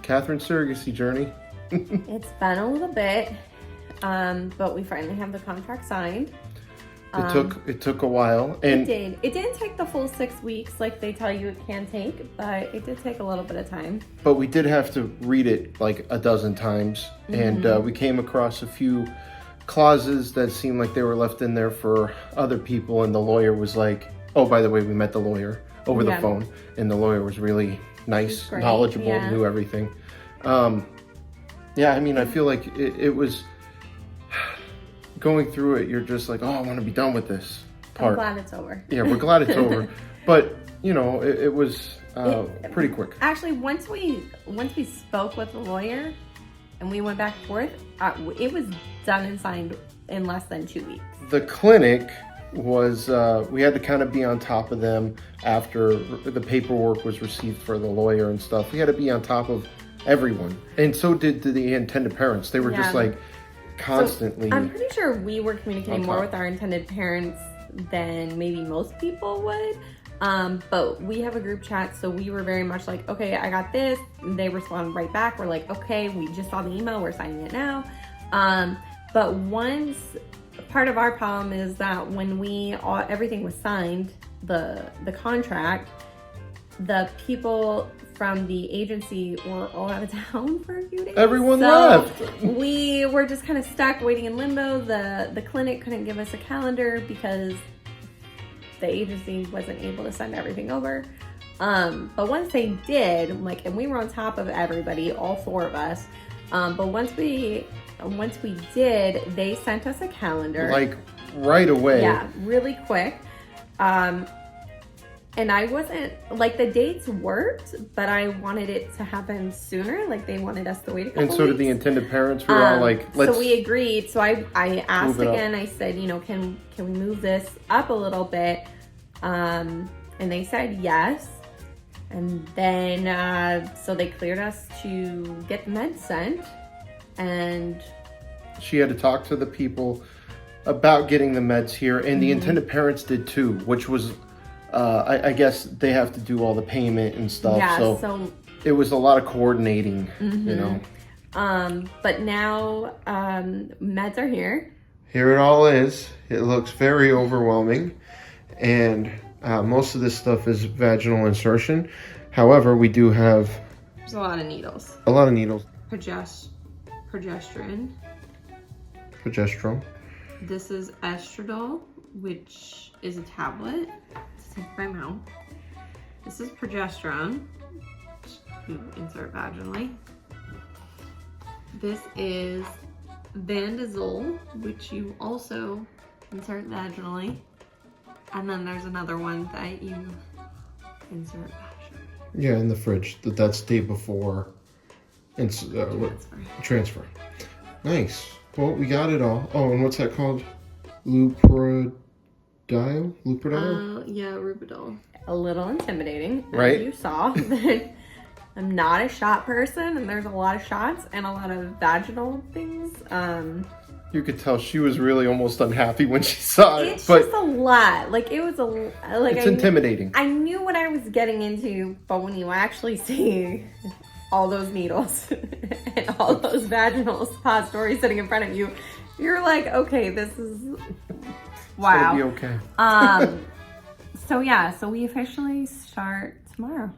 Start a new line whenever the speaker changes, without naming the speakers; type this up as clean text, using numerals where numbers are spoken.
Kathrine's surrogacy journey.
It's been a little bit, but we finally have the contract signed.
It took a while, and
it didn't take the full 6 weeks like they tell you it can take, but it did take a little bit of time.
But we did have to read it like a dozen times, and we came across a few clauses that seemed like they were left in there for other people, and the lawyer was like, oh, by the way, we met the lawyer over the phone, and the lawyer was really nice, knowledgeable, knew everything. I mean, I feel like it was going through it, you're just like, oh, I want to be done with this part.
I'm glad it's over.
Yeah, we're glad it's over. But, you know, it was pretty quick.
Actually, once we spoke with the lawyer and we went back and forth, it was done and signed in less than 2 weeks.
The clinic was, we had to kind of be on top of them after the paperwork was received for the lawyer and stuff. We had to be on top of everyone. And so did the intended parents. They were just like constantly.
So I'm pretty sure we were communicating more with our intended parents than maybe most people would. But we have a group chat, so we were very much like, okay, I got this. They responded right back. We're like, okay, we just saw the email. We're signing it now. But once part of our problem is that when everything was signed, the contract, the people from the agency were all out of town for a few days.
Everyone left.
We were just kind of stuck waiting in limbo. The clinic couldn't give us a calendar because the agency wasn't able to send everything over. But once they did, and we were on top of everybody, all 4 of us. But once we did, they sent us a calendar.
Like right away.
Yeah, really quick. And I wasn't, the dates worked, but I wanted it to happen sooner. They wanted us to wait a couple weeks.
And so did the intended parents. We were all like, let's.
So we agreed. So I asked again, I said, can we move this up a little bit? And they said yes. And then, so they cleared us to get the meds sent. And
she had to talk to the people about getting the meds here. And the intended parents did too, which was, I guess they have to do all the payment and stuff.
Yeah,
so it was a lot of coordinating, you know.
But now meds are here.
Here it all is. It looks very overwhelming. And most of this stuff is vaginal insertion. However, we do have...
There's a lot of needles.
A lot of needles.
Progesterone. This is estradiol, which is a tablet to take by mouth. This is progesterone, which you insert vaginally. This is Vandazole, which you also insert vaginally. And then there's another one that you insert vaginally.
Yeah, in the fridge. That's day before transfer. Nice. Well, we got it all. Oh, and what's that called? Luprodil?
Yeah, Rupidol. A little intimidating,
right?
As you saw. I'm not a shot person, and there's a lot of shots and a lot of vaginal things.
You could tell she was really almost unhappy when she saw it.
It's just a lot. It's
intimidating.
I knew what I was getting into, but when you actually see all those needles and all those vaginal suppositories sitting in front of you, you're like, okay, this is wow.
It's gonna be okay.
So we officially start tomorrow.